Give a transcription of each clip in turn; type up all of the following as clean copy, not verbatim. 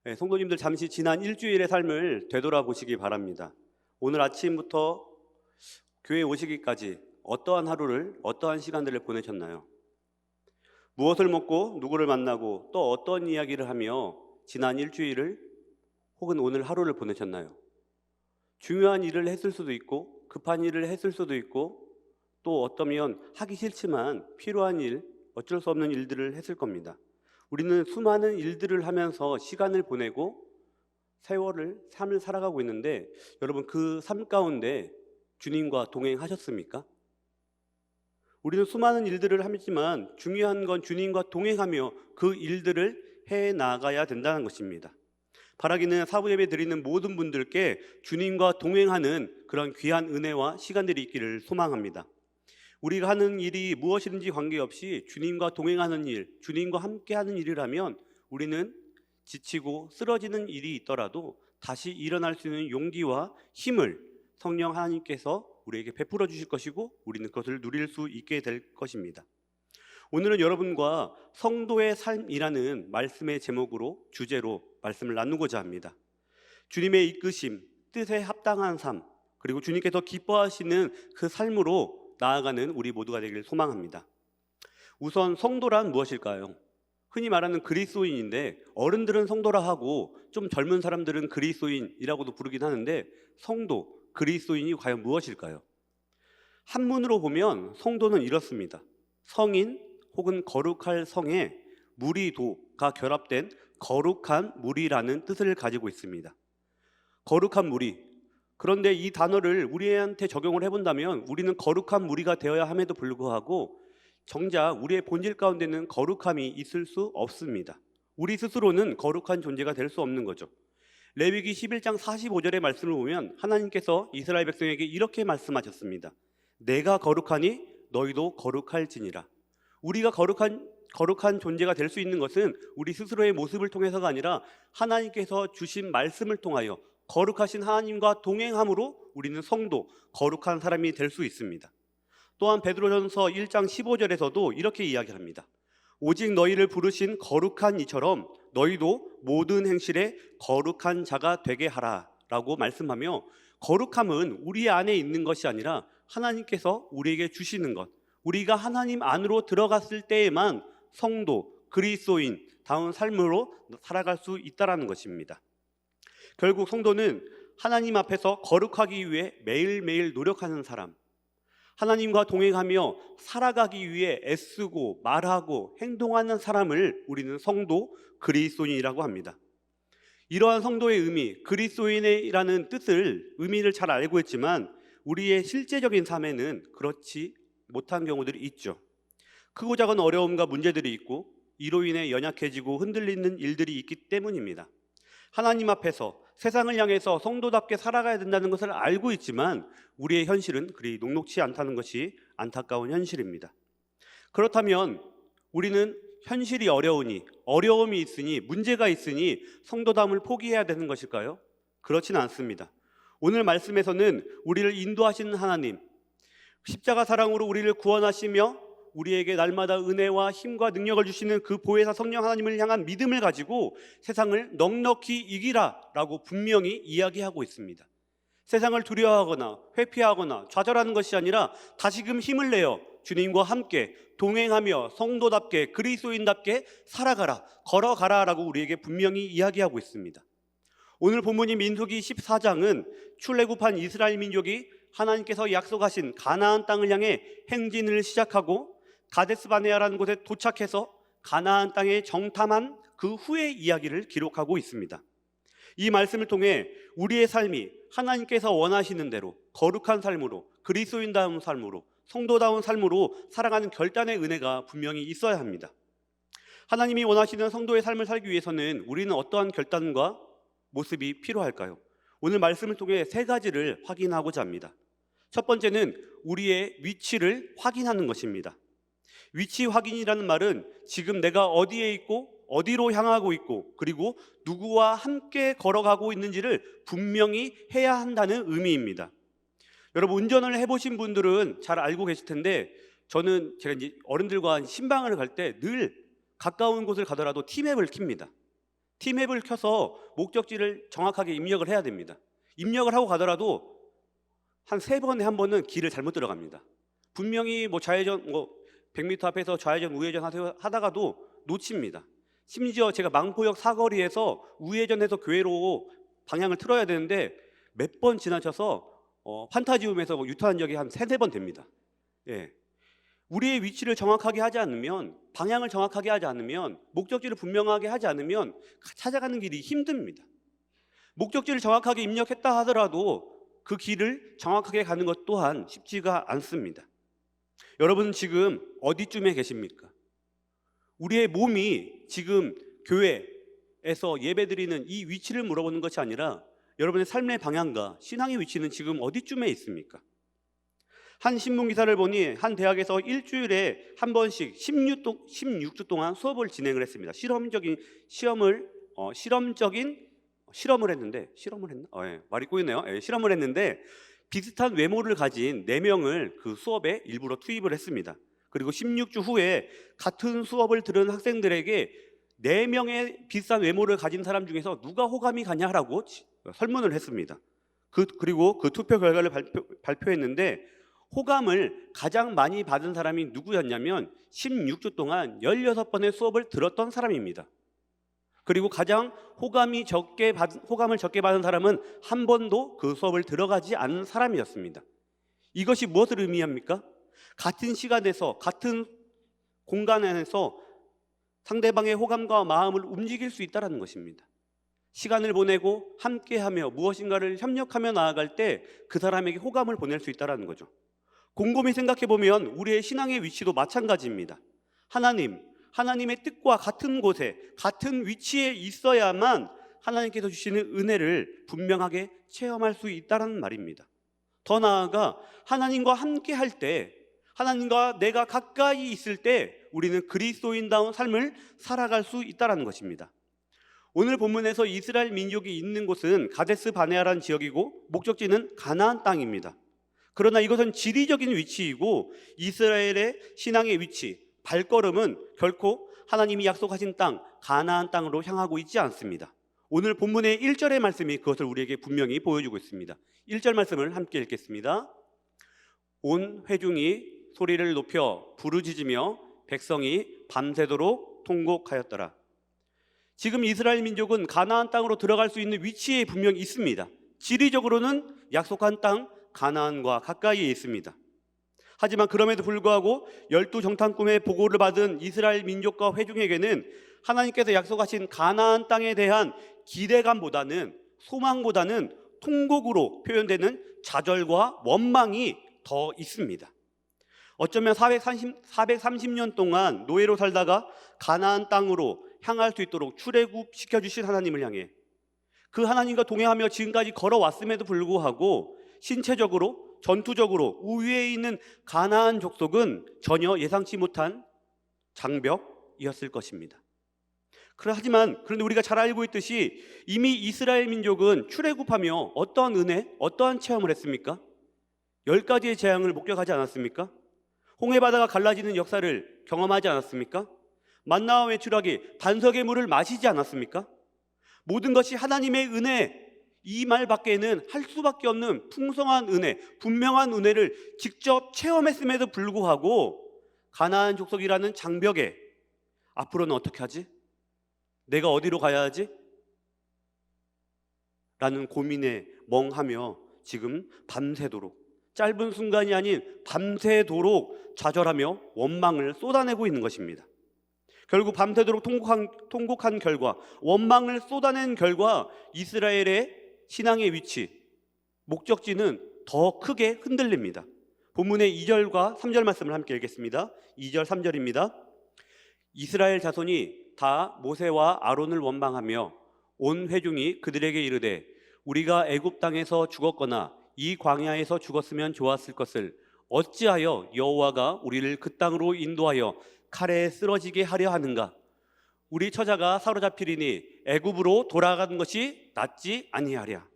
네, 성도님들 잠시 지난 일주일의 삶을 되돌아보시기 바랍니다. 오늘 아침부터 교회에 오시기까지 어떠한 하루를, 어떠한 시간들을 보내셨나요? 무엇을 먹고 누구를 만나고 또 어떤 이야기를 하며 지난 일주일을 혹은 오늘 하루를 보내셨나요? 중요한 일을 했을 수도 있고 급한 일을 했을 수도 있고 또 어쩌면 하기 싫지만 필요한 일, 어쩔 수 없는 일들을 했을 겁니다. 우리는 수많은 일들을 하면서 시간을 보내고 삶을 살아가고 있는데 여러분 그 삶 가운데 주님과 동행하셨습니까? 우리는 수많은 일들을 하지만 중요한 건 주님과 동행하며 그 일들을 해 나가야 된다는 것입니다. 바라기는 사부예배 드리는 모든 분들께 주님과 동행하는 그런 귀한 은혜와 시간들이 있기를 소망합니다. 우리가 하는 일이 무엇이든지 관계없이 주님과 동행하는 일, 주님과 함께하는 일이라면 우리는 지치고 쓰러지는 일이 있더라도 다시 일어날 수 있는 용기와 힘을 성령 하나님께서 우리에게 베풀어 주실 것이고 우리는 그것을 누릴 수 있게 될 것입니다. 오늘은 여러분과 성도의 삶이라는 말씀의 제목으로 주제로 말씀을 나누고자 합니다. 주님의 이끄심, 뜻에 합당한 삶, 그리고 주님께서 기뻐하시는 그 삶으로 나아가는 우리 모두가 되길 소망합니다. 우선 성도란 무엇일까요? 흔히 말하는 그리스도인인데 어른들은 성도라 하고 좀 젊은 사람들은 그리스도인이라고도 부르긴 하는데 성도, 그리스도인이 과연 무엇일까요? 한문으로 보면 성도는 이렇습니다. 성인 혹은 거룩할 성에 무리도가 결합된 거룩한 무리라는 뜻을 가지고 있습니다. 거룩한 무리. 그런데 이 단어를 우리한테 적용을 해본다면 우리는 거룩한 무리가 되어야 함에도 불구하고 정작 우리의 본질 가운데는 거룩함이 있을 수 없습니다. 우리 스스로는 거룩한 존재가 될 수 없는 거죠. 레위기 11장 45절의 말씀을 보면 하나님께서 이스라엘 백성에게 이렇게 말씀하셨습니다. 내가 거룩하니 너희도 거룩할지니라. 우리가 거룩한 존재가 될 수 있는 것은 우리 스스로의 모습을 통해서가 아니라 하나님께서 주신 말씀을 통하여 거룩하신 하나님과 동행함으로 우리는 성도, 거룩한 사람이 될 수 있습니다. 또한 베드로전서 1장 15절에서도 이렇게 이야기합니다. 오직 너희를 부르신 거룩한 이처럼 너희도 모든 행실에 거룩한 자가 되게 하라 라고 말씀하며 거룩함은 우리 안에 있는 것이 아니라 하나님께서 우리에게 주시는 것, 우리가 하나님 안으로 들어갔을 때에만 성도, 그리스도인 다운 삶으로 살아갈 수 있다는 것입니다. 결국 성도는 하나님 앞에서 거룩하기 위해 매일매일 노력하는 사람, 하나님과 동행하며 살아가기 위해 애쓰고 말하고 행동하는 사람을 우리는 성도, 그리스도인이라고 합니다. 이러한 성도의 의미, 그리스도인이라는 의미를 잘 알고 있지만 우리의 실제적인 삶에는 그렇지 못한 경우들이 있죠. 크고 작은 어려움과 문제들이 있고 이로 인해 연약해지고 흔들리는 일들이 있기 때문입니다. 하나님 앞에서 세상을 향해서 성도답게 살아가야 된다는 것을 알고 있지만 우리의 현실은 그리 녹록치 않다는 것이 안타까운 현실입니다. 그렇다면 우리는 현실이 어려움이 있으니 문제가 있으니 성도담을 포기해야 되는 것일까요? 그렇지는 않습니다. 오늘 말씀에서는 우리를 인도하시는 하나님, 십자가 사랑으로 우리를 구원하시며 우리에게 날마다 은혜와 힘과 능력을 주시는 그 보혜사 성령 하나님을 향한 믿음을 가지고 세상을 넉넉히 이기라 라고 분명히 이야기하고 있습니다. 세상을 두려워하거나 회피하거나 좌절하는 것이 아니라 다시금 힘을 내어 주님과 함께 동행하며 성도답게 그리스도인답게 살아가라, 걸어가라 라고 우리에게 분명히 이야기하고 있습니다. 오늘 본문인 민수기 14장은 출애굽한 이스라엘 민족이 하나님께서 약속하신 가나안 땅을 향해 행진을 시작하고 가데스바네아라는 곳에 도착해서 가나안 땅에 정탐한 그 후의 이야기를 기록하고 있습니다. 이 말씀을 통해 우리의 삶이 하나님께서 원하시는 대로 거룩한 삶으로, 그리스도인다운 삶으로, 성도다운 삶으로 살아가는 결단의 은혜가 분명히 있어야 합니다. 하나님이 원하시는 성도의 삶을 살기 위해서는 우리는 어떠한 결단과 모습이 필요할까요? 오늘 말씀을 통해 세 가지를 확인하고자 합니다. 첫 번째는 우리의 위치를 확인하는 것입니다. 위치 확인이라는 말은 지금 내가 어디에 있고 어디로 향하고 있고 그리고 누구와 함께 걸어가고 있는지를 분명히 해야 한다는 의미입니다. 여러분 운전을 해보신 분들은 잘 알고 계실 텐데 저는 제가 이제 어른들과 신방을 갈 때 늘 가까운 곳을 가더라도 티맵을 킵니다. 티맵을 켜서 목적지를 정확하게 입력을 해야 됩니다. 입력을 하고 가더라도 한 3번에 한 번은 길을 잘못 들어갑니다. 분명히 좌회전 100m 앞에서 좌회전 우회전 하다가도 놓칩니다. 심지어 제가 망포역 사거리에서 우회전해서 교회로 방향을 틀어야 되는데 몇 번 지나쳐서 판타지움에서 유턴한 적이 한 3-4번 됩니다. 예. 우리의 위치를 정확하게 하지 않으면, 방향을 정확하게 하지 않으면, 목적지를 분명하게 하지 않으면 찾아가는 길이 힘듭니다. 목적지를 정확하게 입력했다 하더라도 그 길을 정확하게 가는 것 또한 쉽지가 않습니다. 여러분은 지금 어디쯤에 계십니까? 우리의 몸이 지금 교회에서 예배드리는 이 위치를 물어보는 것이 아니라 여러분의 삶의 방향과 신앙의 위치는 지금 어디쯤에 있습니까? 한 신문기사를 보니 한 대학에서 일주일에 한 번씩 16주 동안 수업을 진행을 했습니다. 실험을 했는데 말이 꼬이네요. 실험을 했는데 비슷한 외모를 가진 4명을 그 수업에 일부러 투입을 했습니다. 그리고 16주 후에 같은 수업을 들은 학생들에게 4명의 비슷한 외모를 가진 사람 중에서 누가 호감이 가냐라고 설문을 했습니다. 그리고 그 투표 결과를 발표했는데 호감을 가장 많이 받은 사람이 누구였냐면 16주 동안 16번의 수업을 들었던 사람입니다. 그리고 가장 호감을 적게 받은 사람은 한 번도 그 수업을 들어가지 않은 사람이었습니다. 이것이 무엇을 의미합니까? 같은 시간에서 같은 공간 안에서 상대방의 호감과 마음을 움직일 수 있다는 것입니다. 시간을 보내고 함께하며 무엇인가를 협력하며 나아갈 때 그 사람에게 호감을 보낼 수 있다는 거죠. 곰곰이 생각해 보면 우리의 신앙의 위치도 마찬가지입니다. 하나님의 뜻과 같은 곳에 같은 위치에 있어야만 하나님께서 주시는 은혜를 분명하게 체험할 수 있다는 말입니다. 더 나아가 하나님과 함께 할 때, 하나님과 내가 가까이 있을 때 우리는 그리스도인다운 삶을 살아갈 수 있다는 것입니다. 오늘 본문에서 이스라엘 민족이 있는 곳은 가데스 바네아라는 지역이고 목적지는 가나안 땅입니다. 그러나 이것은 지리적인 위치이고 이스라엘의 신앙의 위치, 발걸음은 결코 하나님이 약속하신 땅, 가나안 땅으로 향하고 있지 않습니다. 오늘 본문의 1절의 말씀이 그것을 우리에게 분명히 보여주고 있습니다. 1절 말씀을 함께 읽겠습니다. 온 회중이 소리를 높여 부르짖으며 백성이 밤새도록 통곡하였더라. 지금 이스라엘 민족은 가나안 땅으로 들어갈 수 있는 위치에 분명히 있습니다. 지리적으로는 약속한 땅 가나안과 가까이에 있습니다. 하지만 그럼에도 불구하고 12정탐꾼의 보고를 받은 이스라엘 민족과 회중에게는 하나님께서 약속하신 가나안 땅에 대한 기대감보다는, 소망보다는 통곡으로 표현되는 좌절과 원망이 더 있습니다. 어쩌면 430년 동안 노예로 살다가 가나안 땅으로 향할 수 있도록 출애굽시켜 주신 하나님을 향해 그 하나님과 동행하며 지금까지 걸어왔음에도 불구하고 신체적으로, 전투적으로 우위에 있는 가나안 족속은 전혀 예상치 못한 장벽이었을 것입니다. 그런데 우리가 잘 알고 있듯이 이미 이스라엘 민족은 출애굽하며 어떠한 은혜, 어떠한 체험을 했습니까? 10가지의 재앙을 목격하지 않았습니까? 홍해바다가 갈라지는 역사를 경험하지 않았습니까? 만나와 외출하기, 반석의 물을 마시지 않았습니까? 모든 것이 하나님의 은혜, 이 말밖에는 할 수밖에 없는 풍성한 은혜, 분명한 은혜를 직접 체험했음에도 불구하고 가나안 족속이라는 장벽에 앞으로는 어떻게 하지? 내가 어디로 가야 하지? 라는 고민에 멍하며 지금 밤새도록, 짧은 순간이 아닌 밤새도록 좌절하며 원망을 쏟아내고 있는 것입니다. 결국 밤새도록 통곡한 결과, 원망을 쏟아낸 결과 이스라엘의 신앙의 위치, 목적지는 더 크게 흔들립니다. 본문의 2절과 3절 말씀을 함께 읽겠습니다. 2절 3절입니다. 이스라엘 자손이 다 모세와 아론을 원망하며 온 회중이 그들에게 이르되 우리가 애굽 땅에서 죽었거나 이 광야에서 죽었으면 좋았을 것을 어찌하여 여호와가 우리를 그 땅으로 인도하여 칼에 쓰러지게 하려 하는가? 우리 처자가 사로잡히리니 애굽으로 돌아가는 것이 낫지 아니하랴.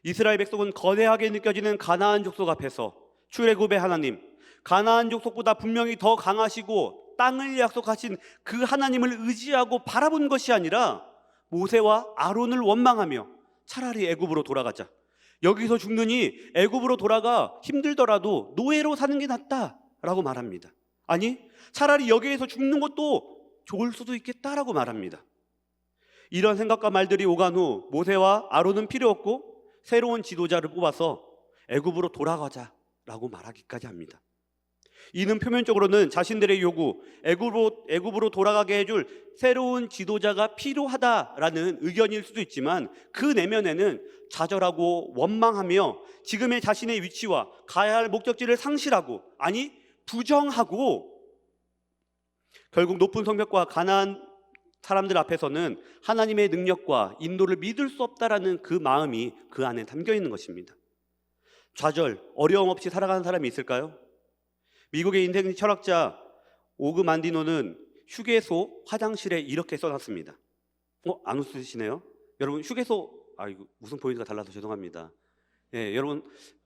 이스라엘 백성은 거대하게 느껴지는 가나안 족속 앞에서 출애굽의 하나님, 가나안 족속보다 분명히 더 강하시고 땅을 약속하신 그 하나님을 의지하고 바라본 것이 아니라 모세와 아론을 원망하며 차라리 애굽으로 돌아가자, 여기서 죽느니 애굽으로 돌아가 힘들더라도 노예로 사는 게 낫다라고 말합니다. 아니, 차라리 여기에서 죽는 것도 좋을 수도 있겠다라고 말합니다. 이런 생각과 말들이 오간 후 모세와 아론은 필요 없고 새로운 지도자를 뽑아서 애굽으로 돌아가자라고 말하기까지 합니다. 이는 표면적으로는 자신들의 요구, 애굽으로 돌아가게 해줄 새로운 지도자가 필요하다라는 의견일 수도 있지만, 그 내면에는 좌절하고 원망하며 지금의 자신의 위치와 가야 할 목적지를 상실하고, 아니 부정하고, 결국 높은 성벽과 가나안 사람들 앞에서는 하나님의 능력과 인도를 믿을 수 없다라는 그 마음이 그 안에 담겨 있는 것입니다. 좌절, 어려움 없이 살아가는 사람이 있을까요? 미국의 인생 철학자 오그 만디노는 휴게소 화장실에 이렇게 써놨습니다. 안 웃으시네요? 여러분, 휴게소, 이거 무슨 포인트가 달라서 죄송합니다. 여러분,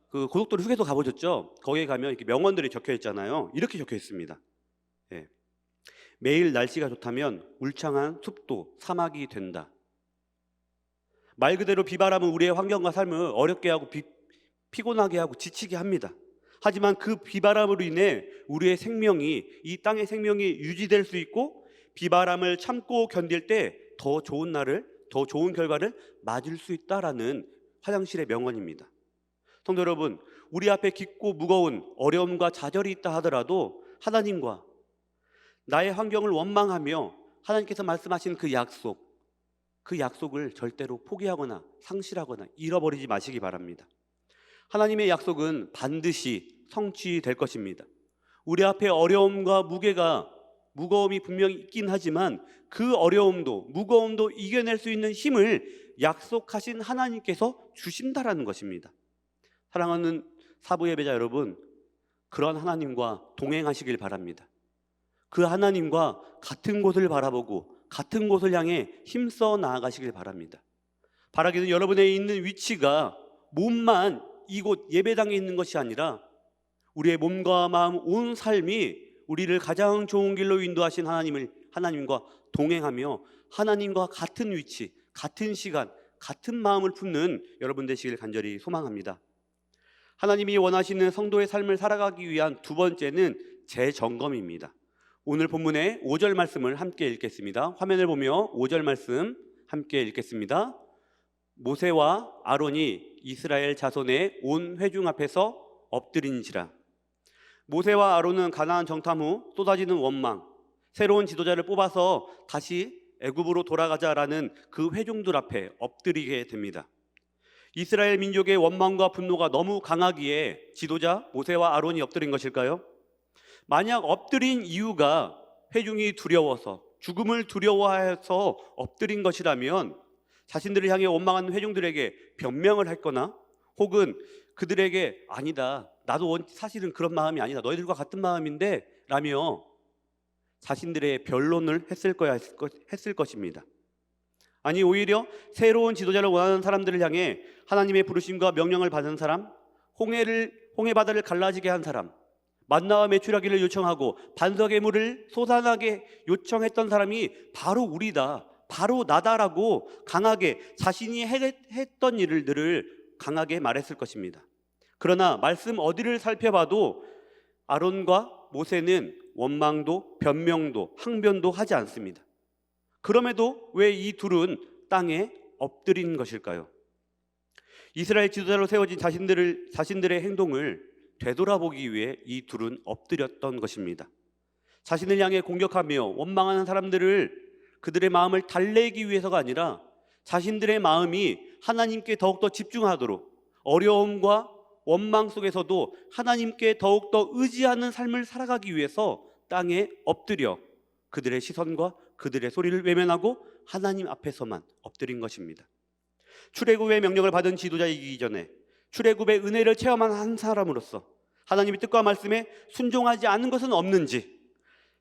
그 고속도로 휴게소 가보셨죠? 거기에 가면 이렇게 명언들이 적혀 있잖아요. 이렇게 적혀 있습니다. 매일 날씨가 좋다면 울창한 숲도 사막이 된다. 말 그대로 비바람은 우리의 환경과 삶을 어렵게 하고 피곤하게 하고 지치게 합니다. 하지만 그 비바람으로 인해 우리의 생명이, 이 땅의 생명이 유지될 수 있고, 비바람을 참고 견딜 때 더 좋은 날을, 더 좋은 결과를 맞을 수 있다라는 화장실의 명언입니다. 성도 여러분, 우리 앞에 깊고 무거운 어려움과 좌절이 있다 하더라도 하나님과 나의 환경을 원망하며 하나님께서 말씀하신 그 약속을 절대로 포기하거나 상실하거나 잃어버리지 마시기 바랍니다. 하나님의 약속은 반드시 성취될 것입니다. 우리 앞에 어려움과 무거움이 분명히 있긴 하지만 그 어려움도 무거움도 이겨낼 수 있는 힘을 약속하신 하나님께서 주신다라는 것입니다. 사랑하는 사부 예배자 여러분, 그런 하나님과 동행하시길 바랍니다. 그 하나님과 같은 곳을 바라보고 같은 곳을 향해 힘써 나아가시길 바랍니다. 바라기는 여러분의 있는 위치가 몸만 이곳 예배당에 있는 것이 아니라 우리의 몸과 마음, 온 삶이 우리를 가장 좋은 길로 인도하신 하나님과 동행하며 하나님과 같은 위치, 같은 시간, 같은 마음을 품는 여러분 되시길 간절히 소망합니다. 하나님이 원하시는 성도의 삶을 살아가기 위한 두 번째는 재점검입니다. 오늘 본문의 5절 말씀을 함께 읽겠습니다. 화면을 보며 5절 말씀 함께 읽겠습니다. 모세와 아론이 이스라엘 자손의 온 회중 앞에서 엎드린지라. 모세와 아론은 가나안 정탐 후 쏟아지는 원망, 새로운 지도자를 뽑아서 다시 애굽으로 돌아가자라는 그 회중들 앞에 엎드리게 됩니다. 이스라엘 민족의 원망과 분노가 너무 강하기에 지도자 모세와 아론이 엎드린 것일까요? 만약 엎드린 이유가 회중이 두려워서, 죽음을 두려워해서 엎드린 것이라면 자신들을 향해 원망하는 회중들에게 변명을 했거나, 혹은 그들에게 아니다, 나도 사실은 그런 마음이 아니다, 너희들과 같은 마음인데 라며 자신들의 변론을 했을 것입니다. 아니, 오히려 새로운 지도자를 원하는 사람들을 향해 하나님의 부르심과 명령을 받은 사람, 홍해 바다를 갈라지게 한 사람, 만나와 메추라기를 요청하고 반석의 물을 솟아나게 요청했던 사람이 바로 우리다, 바로 나다라고 강하게 자신이 했던 일들을 강하게 말했을 것입니다. 그러나 말씀 어디를 살펴봐도 아론과 모세는 원망도 변명도 항변도 하지 않습니다. 그럼에도 왜 이 둘은 땅에 엎드린 것일까요? 이스라엘 지도자로 세워진 자신들의 행동을 되돌아보기 위해 이 둘은 엎드렸던 것입니다. 자신을 향해 공격하며 원망하는 사람들을, 그들의 마음을 달래기 위해서가 아니라 자신들의 마음이 하나님께 더욱더 집중하도록, 어려움과 원망 속에서도 하나님께 더욱더 의지하는 삶을 살아가기 위해서 땅에 엎드려 그들의 시선과 그들의 소리를 외면하고 하나님 앞에서만 엎드린 것입니다. 출애굽의 명령을 받은 지도자이기 전에 출애굽의 은혜를 체험한 한 사람으로서 하나님의 뜻과 말씀에 순종하지 않은 것은 없는지,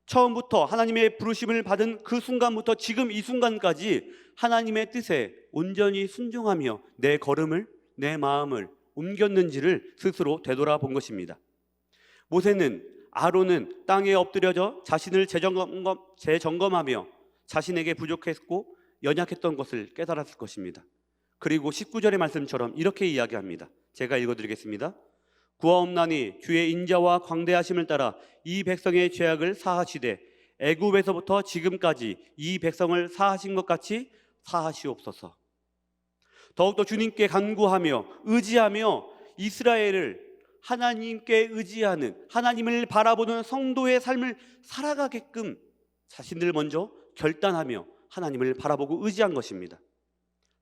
처음부터 하나님의 부르심을 받은 그 순간부터 지금 이 순간까지 하나님의 뜻에 온전히 순종하며 내 걸음을, 내 마음을 옮겼는지를 스스로 되돌아본 것입니다. 모세는 아론은 땅에 엎드려져 자신을 재점검하며 자신에게 부족했고 연약했던 것을 깨달았을 것입니다. 그리고 19절의 말씀처럼 이렇게 이야기합니다. 제가 읽어드리겠습니다. 구하옵나니 주의 인자와 광대하심을 따라 이 백성의 죄악을 사하시되 애굽에서부터 지금까지 이 백성을 사하신 것 같이 사하시옵소서. 더욱더 주님께 간구하며 의지하며 이스라엘을 하나님께 의지하는, 하나님을 바라보는 성도의 삶을 살아가게끔 자신들 먼저 결단하며 하나님을 바라보고 의지한 것입니다.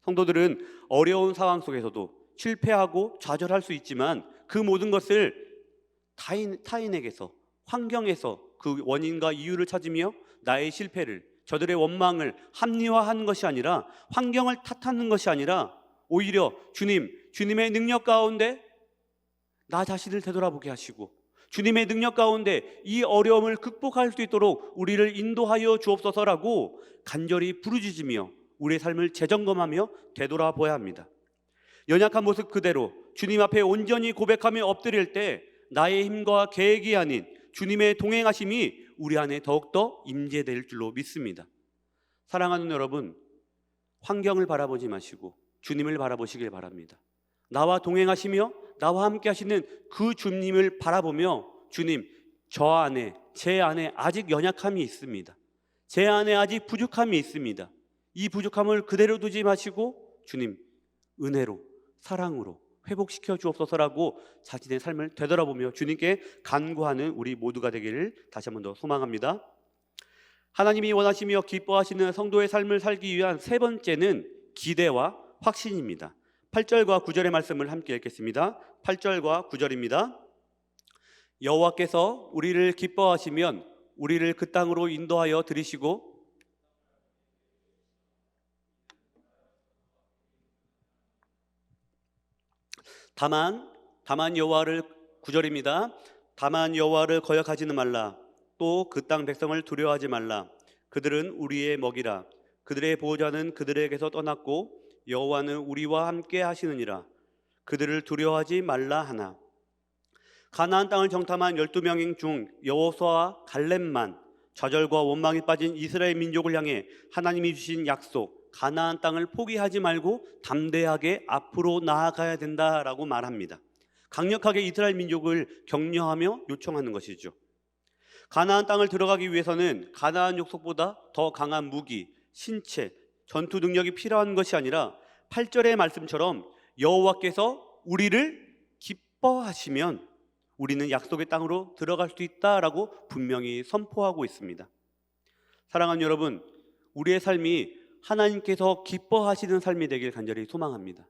성도들은 어려운 상황 속에서도 실패하고 좌절할 수 있지만 그 모든 것을 타인에게서, 환경에서 그 원인과 이유를 찾으며 나의 실패를, 저들의 원망을 합리화하는 것이 아니라, 환경을 탓하는 것이 아니라 오히려 주님의 능력 가운데 나 자신을 되돌아보게 하시고 주님의 능력 가운데 이 어려움을 극복할 수 있도록 우리를 인도하여 주옵소서라고 간절히 부르짖으며 우리의 삶을 재점검하며 되돌아봐야 합니다. 연약한 모습 그대로 주님 앞에 온전히 고백하며 엎드릴 때 나의 힘과 계획이 아닌 주님의 동행하심이 우리 안에 더욱더 임재될 줄로 믿습니다. 사랑하는 여러분, 환경을 바라보지 마시고 주님을 바라보시길 바랍니다. 나와 동행하시며 나와 함께 하시는 그 주님을 바라보며 주님, 제 안에 아직 연약함이 있습니다. 제 안에 아직 부족함이 있습니다. 이 부족함을 그대로 두지 마시고 주님, 은혜로, 사랑으로 회복시켜 주옵소서라고 자신의 삶을 되돌아보며 주님께 간구하는 우리 모두가 되기를 다시 한 번 더 소망합니다. 하나님이 원하시며 기뻐하시는 성도의 삶을 살기 위한 세 번째는 기대와 확신입니다. 8절과 9절의 말씀을 함께 읽겠습니다. 8절과 9절입니다. 여호와께서 우리를 기뻐하시면 우리를 그 땅으로 인도하여 들이시고 다만 여호와를 9절입니다. 다만 여호와를 거역하지는 말라. 또 그 땅 백성을 두려워하지 말라. 그들은 우리의 먹이라. 그들의 보호자는 그들에게서 떠났고 여호와는 우리와 함께 하시느니라. 그들을 두려워하지 말라 하나. 가나안 땅을 정탐한 12명 중 여호수아와 갈렙만 좌절과 원망에 빠진 이스라엘 민족을 향해 하나님이 주신 약속 가나안 땅을 포기하지 말고 담대하게 앞으로 나아가야 된다라고 말합니다. 강력하게 이스라엘 민족을 격려하며 요청하는 것이죠. 가나안 땅을 들어가기 위해서는 가나안 족속보다 더 강한 무기, 신체, 전투 능력이 필요한 것이 아니라 8절의 말씀처럼 여호와께서 우리를 기뻐하시면 우리는 약속의 땅으로 들어갈 수 있다라고 분명히 선포하고 있습니다. 사랑하는 여러분, 우리의 삶이 하나님께서 기뻐하시는 삶이 되길 간절히 소망합니다.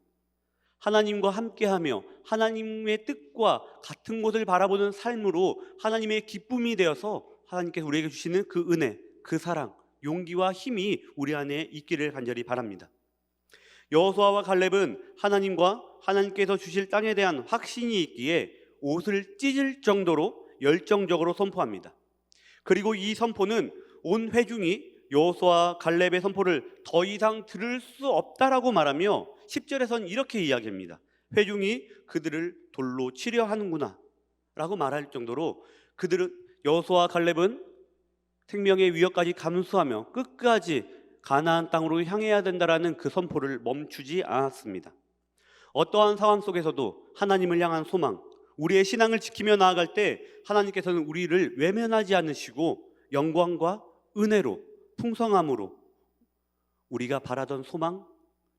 하나님과 함께하며 하나님의 뜻과 같은 곳을 바라보는 삶으로 하나님의 기쁨이 되어서 하나님께서 우리에게 주시는 그 은혜, 그 사랑, 용기와 힘이 우리 안에 있기를 간절히 바랍니다. 여호수아와 갈렙은 하나님과 하나님께서 주실 땅에 대한 확신이 있기에 옷을 찢을 정도로 열정적으로 선포합니다. 그리고 이 선포는 온 회중이 여호수아 갈렙의 선포를 더 이상 들을 수 없다라고 말하며 10절에서는 이렇게 이야기합니다. 회중이 그들을 돌로 치려 하는구나 라고 말할 정도로 여호수아 갈렙은 생명의 위협까지 감수하며 끝까지 가나안 땅으로 향해야 된다라는 그 선포를 멈추지 않았습니다. 어떠한 상황 속에서도 하나님을 향한 소망, 우리의 신앙을 지키며 나아갈 때 하나님께서는 우리를 외면하지 않으시고 영광과 은혜로, 풍성함으로 우리가 바라던 소망,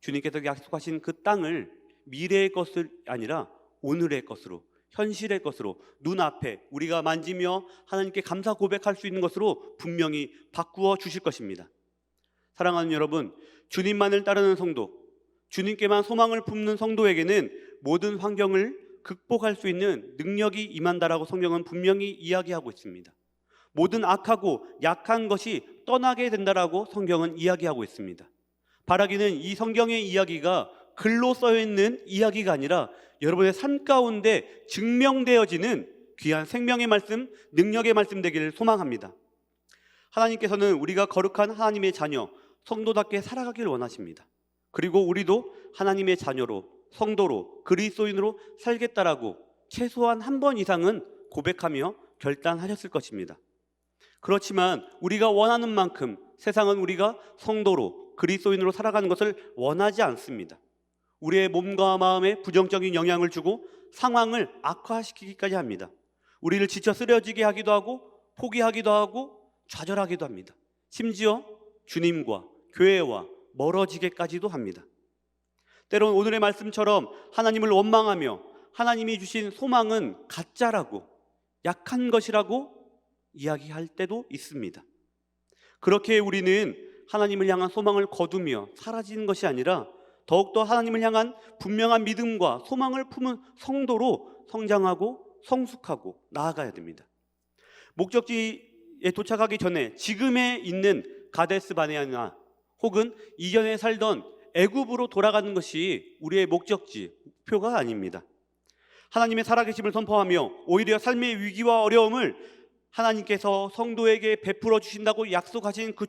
주님께서 약속하신 그 땅을 미래의 것이 아니라 오늘의 것으로, 현실의 것으로, 눈앞에 우리가 만지며 하나님께 감사 고백할 수 있는 것으로 분명히 바꾸어 주실 것입니다. 사랑하는 여러분, 주님만을 따르는 성도, 주님께만 소망을 품는 성도에게는 모든 환경을 극복할 수 있는 능력이 임한다라고 성경은 분명히 이야기하고 있습니다. 모든 악하고 약한 것이 떠나게 된다라고 성경은 이야기하고 있습니다. 바라기는 이 성경의 이야기가 글로 써있는 이야기가 아니라 여러분의 삶 가운데 증명되어지는 귀한 생명의 말씀, 능력의 말씀 되기를 소망합니다. 하나님께서는 우리가 거룩한 하나님의 자녀, 성도답게 살아가기를 원하십니다. 그리고 우리도 하나님의 자녀로, 성도로, 그리스도인으로 살겠다라고 최소한 한 번 이상은 고백하며 결단하셨을 것입니다. 그렇지만 우리가 원하는 만큼 세상은 우리가 성도로 그리스도인으로 살아가는 것을 원하지 않습니다. 우리의 몸과 마음에 부정적인 영향을 주고 상황을 악화시키기까지 합니다. 우리를 지쳐 쓰러지게 하기도 하고 포기하기도 하고 좌절하기도 합니다. 심지어 주님과 교회와 멀어지게까지도 합니다. 때론 오늘의 말씀처럼 하나님을 원망하며 하나님이 주신 소망은 가짜라고, 약한 것이라고 이야기할 때도 있습니다. 그렇게 우리는 하나님을 향한 소망을 거두며 사라지는 것이 아니라 더욱더 하나님을 향한 분명한 믿음과 소망을 품은 성도로 성장하고 성숙하고 나아가야 됩니다. 목적지에 도착하기 전에 지금에 있는 가데스 바네아나 혹은 이전에 살던 애굽으로 돌아가는 것이 우리의 목적지, 목표가 아닙니다. 하나님의 살아계심을 선포하며 오히려 삶의 위기와 어려움을 하나님께서 성도에게 베풀어 주신다고 약속하신 그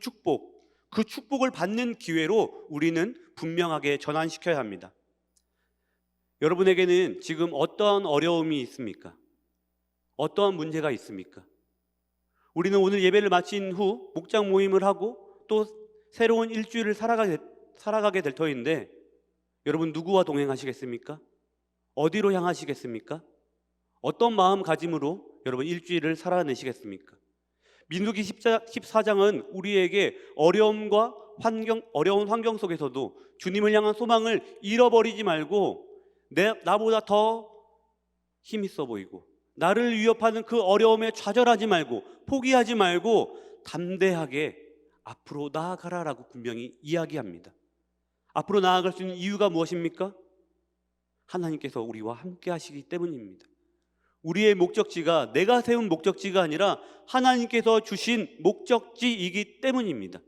축복을 받는 기회로 우리는 분명하게 전환시켜야 합니다. 여러분에게는 지금 어떠한 어려움이 있습니까? 어떠한 문제가 있습니까? 우리는 오늘 예배를 마친 후 목장 모임을 하고 또 새로운 일주일을 살아가게 될 터인데 여러분 누구와 동행하시겠습니까? 어디로 향하시겠습니까? 어떤 마음가짐으로 여러분 일주일을 살아내시겠습니까? 민수기 14장은 우리에게 어려운 환경 속에서도 주님을 향한 소망을 잃어버리지 말고 나보다 더 힘 있어 보이고 나를 위협하는 그 어려움에 좌절하지 말고 포기하지 말고 담대하게 앞으로 나아가라라고 분명히 이야기합니다. 앞으로 나아갈 수 있는 이유가 무엇입니까? 하나님께서 우리와 함께 하시기 때문입니다. 우리의 목적지가 내가 세운 목적지가 아니라 하나님께서 주신 목적지이기 때문입니다.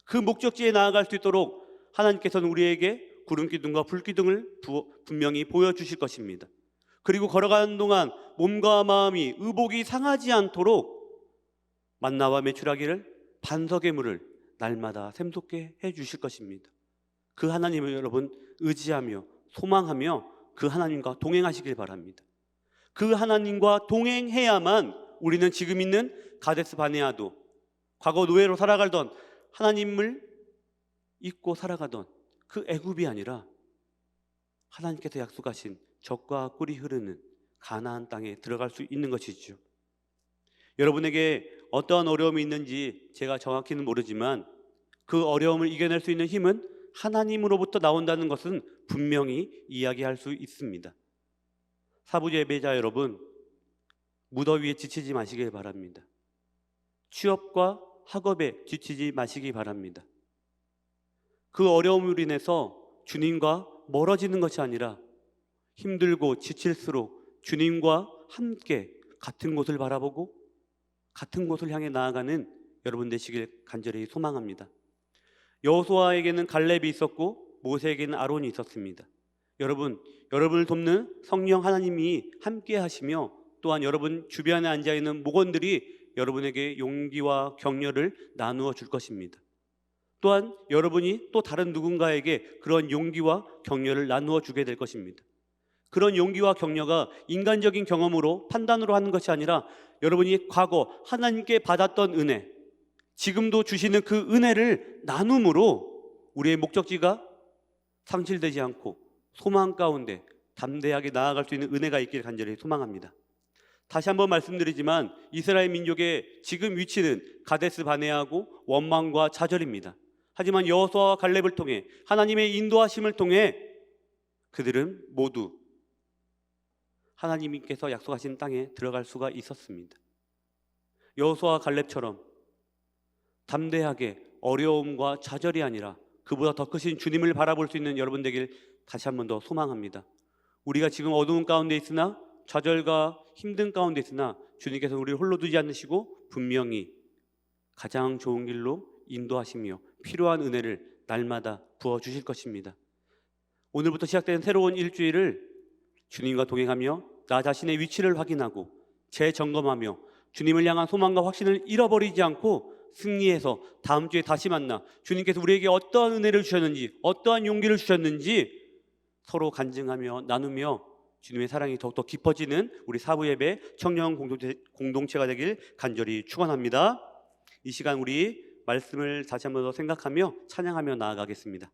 그 목적지에 나아갈 수 있도록 하나님께서는 우리에게 구름기둥과 불기둥을 분명히 보여주실 것입니다. 그리고 걸어가는 동안 몸과 마음이 의복이 상하지 않도록 만나와 메추라기를 반석의 물을 날마다 샘솟게 해주실 것입니다. 그 하나님을 여러분 의지하며 소망하며 그 하나님과 동행하시길 바랍니다. 그 하나님과 동행해야만 우리는 지금 있는 가데스 바네아도 과거 노예로 살아가던 하나님을 잊고 살아가던 그 애굽이 아니라 하나님께서 약속하신 젖과 꿀이 흐르는 가나안 땅에 들어갈 수 있는 것이죠. 여러분에게 어떠한 어려움이 있는지 제가 정확히는 모르지만 그 어려움을 이겨낼 수 있는 힘은 하나님으로부터 나온다는 것은 분명히 이야기할 수 있습니다. 사부제 예배자 여러분, 무더위에 지치지 마시길 바랍니다. 취업과 학업에 지치지 마시기 바랍니다. 그 어려움으로 인해서 주님과 멀어지는 것이 아니라 힘들고 지칠수록 주님과 함께 같은 곳을 바라보고 같은 곳을 향해 나아가는 여러분 되시길 간절히 소망합니다. 여호수아에게는 갈렙이 있었고 모세에게는 아론이 있었습니다. 여러분을 돕는 성령 하나님이 함께 하시며 또한 여러분 주변에 앉아있는 목원들이 여러분에게 용기와 격려를 나누어 줄 것입니다. 또한 여러분이 또 다른 누군가에게 그런 용기와 격려를 나누어 주게 될 것입니다. 그런 용기와 격려가 인간적인 경험으로 판단으로 하는 것이 아니라 여러분이 과거 하나님께 받았던 은혜, 지금도 주시는 그 은혜를 나눔으로 우리의 목적지가 상실되지 않고 소망 가운데 담대하게 나아갈 수 있는 은혜가 있기를 간절히 소망합니다. 다시 한번 말씀드리지만 이스라엘 민족의 지금 위치는 가데스 바네아하고 원망과 좌절입니다. 하지만 여호수아와 갈렙을 통해 하나님의 인도하심을 통해 그들은 모두 하나님께서 약속하신 땅에 들어갈 수가 있었습니다. 여호수아와 갈렙처럼 담대하게 어려움과 좌절이 아니라 그보다 더 크신 주님을 바라볼 수 있는 여러분 되길 다시 한 번 더 소망합니다. 우리가 지금 어두운 가운데 있으나 좌절과 힘든 가운데 있으나 주님께서 우리를 홀로 두지 않으시고 분명히 가장 좋은 길로 인도하시며 필요한 은혜를 날마다 부어주실 것입니다. 오늘부터 시작되는 새로운 일주일을 주님과 동행하며 나 자신의 위치를 확인하고 재점검하며 주님을 향한 소망과 확신을 잃어버리지 않고 승리해서 다음 주에 다시 만나 주님께서 우리에게 어떠한 은혜를 주셨는지 어떠한 용기를 주셨는지 서로 간증하며 나누며 주님의 사랑이 더욱더 깊어지는 우리 사부예배 청년 공동체가 되길 간절히 축원합니다. 이 시간 우리 말씀을 다시 한번 더 생각하며 찬양하며 나아가겠습니다.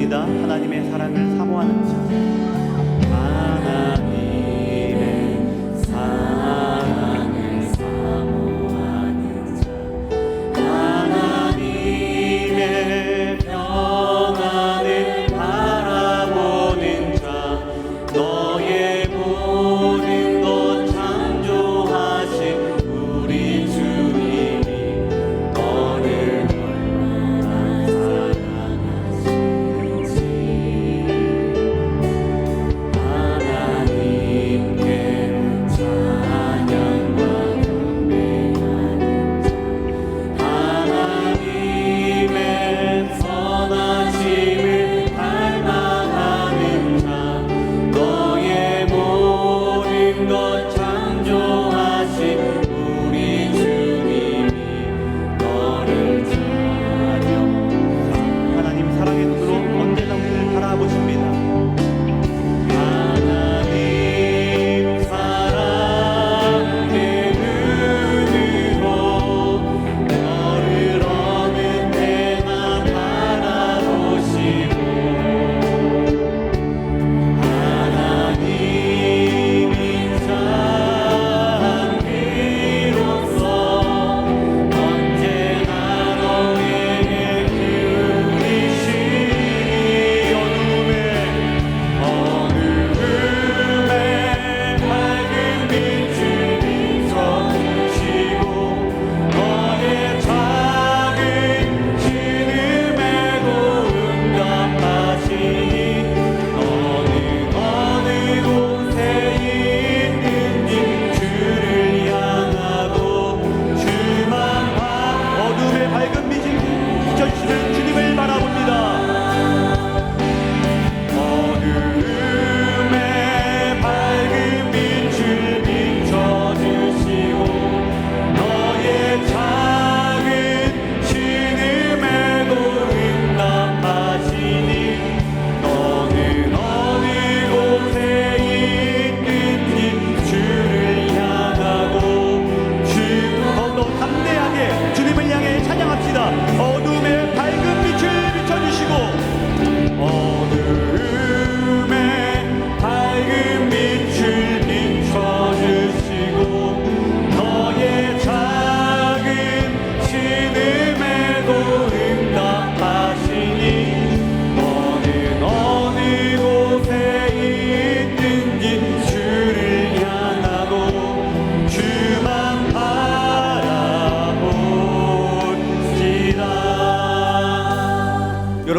하나님의 사랑을 사모하는 자, 하나님의 사랑을 사모하는 자, 하나님의 평안을 바라보는 자, 너의 모든 것 창조하신 우리 주님이 너를 얼마나 사랑하시는지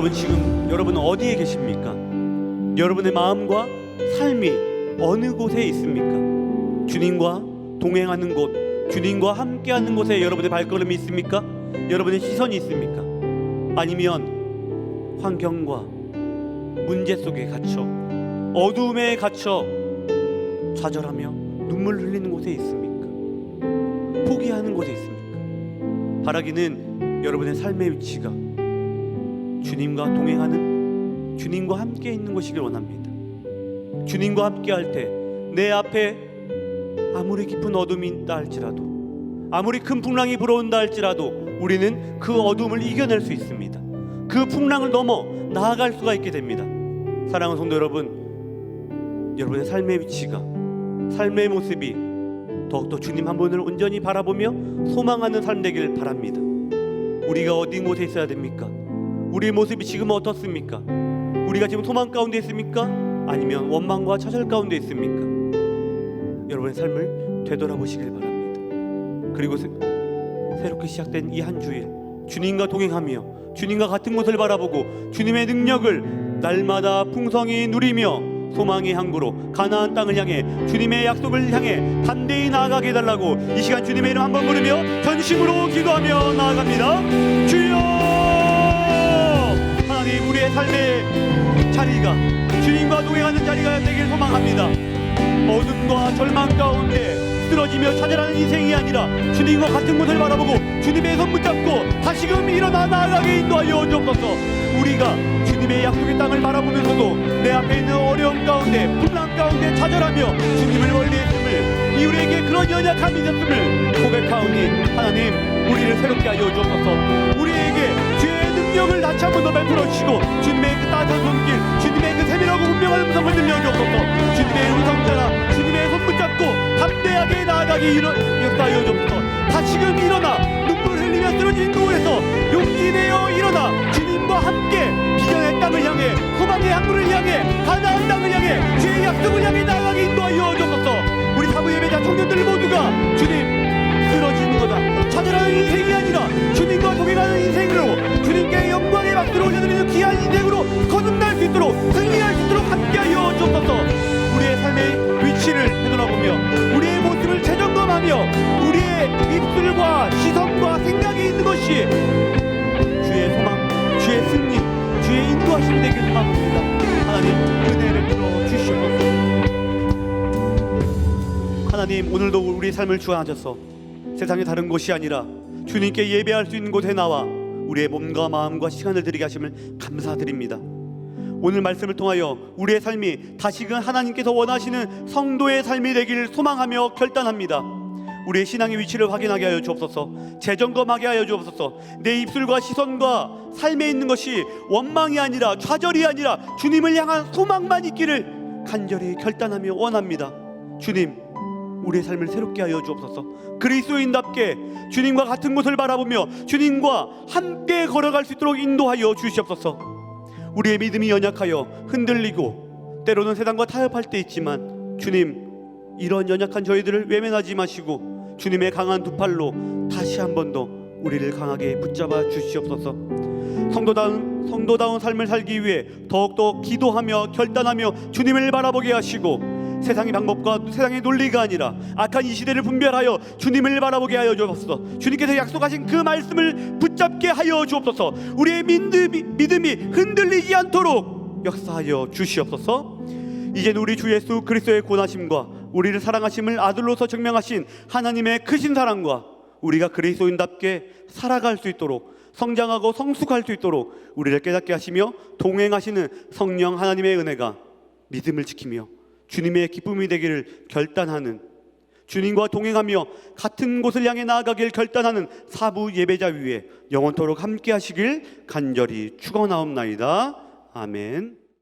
여러분, 지금 여러분은 어디에 계십니까? 여러분의 마음과 삶이 어느 곳에 있습니까? 주님과 동행하는 곳, 주님과 함께하는 곳에 여러분의 발걸음이 있습니까? 여러분의 시선이 있습니까? 아니면 환경과 문제 속에 갇혀 어두움에 갇혀 좌절하며 눈물 흘리는 곳에 있습니까? 포기하는 곳에 있습니까? 바라기는 여러분의 삶의 위치가 주님과 동행하는, 주님과 함께 있는 것이길 원합니다. 주님과 함께 할 때 내 앞에 아무리 깊은 어둠이 있다 할지라도, 아무리 큰 풍랑이 불어온다 할지라도 우리는 그 어둠을 이겨낼 수 있습니다. 그 풍랑을 넘어 나아갈 수가 있게 됩니다. 사랑하는 성도 여러분, 여러분의 삶의 위치가, 삶의 모습이 더욱더 주님 한 분을 온전히 바라보며 소망하는 삶 되길 바랍니다. 우리가 어디 곳에 있어야 됩니까? 우리의 모습이 지금 어떻습니까? 우리가 지금 소망 가운데 있습니까? 아니면 원망과 좌절 가운데 있습니까? 여러분의 삶을 되돌아보시길 바랍니다. 그리고 새롭게 시작된 이 한 주일, 주님과 동행하며 주님과 같은 곳을 바라보고 주님의 능력을 날마다 풍성히 누리며 소망의 항구로 가나안 땅을 향해, 주님의 약속을 향해 담대히 나아가게 해달라고 이 시간 주님의 이름 한번 부르며 전심으로 기도하며 나아갑니다. 주여, 하나님, 우리의 삶의 자리가 주님과 동행하는 자리가 되길 소망합니다. 어둠과 절망 가운데 쓰러지며 찾아가는 인생이 아니라 주님과 같은 곳을 바라보고 주님의 손 붙잡고 다시금 일어나 나아가게 인도하여 주옵소서. 우리가 주님의 약속의 땅을 바라보면서도 내 앞에 있는 어려움 가운데, 풍랑 가운데 좌절하며 주님을 멀리했음을, 이 우리에게 그런 연약함이 있었음을 고백하오니 하나님, 우리를 새롭게 하여 주옵소서. 우리에게 죄의 능력을 다시 한번 더 베풀어 주시고 주님의 그 따뜻한 손길, 주님의 그 세밀하고 분명한 음성을 들려주옵소서. 주님의 음성자라 주님의 손 붙잡고 담대하게 나아가게 역사하여 주옵소서. 다시금 일어나 눈물 흘리며 쓰러진 노에서 용기 내어 일어나 주님과 함께 비전의 땅을 향해, 소망의 항구를 향해, 가나안 땅을 향해, 주의 약속을 향해 나아가게 인도하여 주옵소서. 우리 사부 예배자 청년들 모두가 주님, 쓰러지는 거다, 찾아가는 인생이 아니라 주님과 동행하는 인생으로 주님께 영광의 박수를 올려드리는 귀한 인생으로 거듭날 수 있도록, 승리할 수 있도록 함께하여 주옵소서. 우리의 삶의 위치를 되돌아보며 우리의 모습을 재점검하며 우리의 입술과 시선과 생각이 있는 것이 주의 소망, 주의 승리, 주의 인도하심이 되길 소망합니다. 하나님, 은혜를 풀어 주시옵소서. 하나님, 오늘도 우리의 삶을 주관하셔서 세상의 다른 곳이 아니라 주님께 예배할 수 있는 곳에 나와 우리의 몸과 마음과 시간을 드리게 하심을 감사드립니다. 오늘 말씀을 통하여 우리의 삶이 다시금 하나님께서 원하시는 성도의 삶이 되기를 소망하며 결단합니다. 우리의 신앙의 위치를 확인하게 하여 주옵소서. 재점검하게 하여 주옵소서. 내 입술과 시선과 삶에 있는 것이 원망이 아니라, 좌절이 아니라 주님을 향한 소망만 있기를 간절히 결단하며 원합니다. 주님, 우리의 삶을 새롭게 하여 주옵소서. 그리스도인답게 주님과 같은 곳을 바라보며 주님과 함께 걸어갈 수 있도록 인도하여 주시옵소서. 우리의 믿음이 연약하여 흔들리고 때로는 세상과 타협할 때 있지만 주님, 이런 연약한 저희들을 외면하지 마시고 주님의 강한 두 팔로 다시 한 번 더 우리를 강하게 붙잡아 주시옵소서. 성도다운 삶을 살기 위해 더욱더 기도하며 결단하며 주님을 바라보게 하시고, 세상의 방법과 세상의 논리가 아니라 악한 이 시대를 분별하여 주님을 바라보게 하여 주옵소서. 주님께서 약속하신 그 말씀을 붙잡게 하여 주옵소서. 우리의 믿음이 흔들리지 않도록 역사하여 주시옵소서. 이제는 우리 주 예수 그리스도의 고난심과 우리를 사랑하심을 아들로서 증명하신 하나님의 크신 사랑과 우리가 그리스도인답게 살아갈 수 있도록, 성장하고 성숙할 수 있도록 우리를 깨닫게 하시며 동행하시는 성령 하나님의 은혜가 믿음을 지키며 주님의 기쁨이 되기를 결단하는, 주님과 동행하며 같은 곳을 향해 나아가길 결단하는 사부 예배자 위에 영원토록 함께 하시길 간절히 축원하옵나이다. 아멘.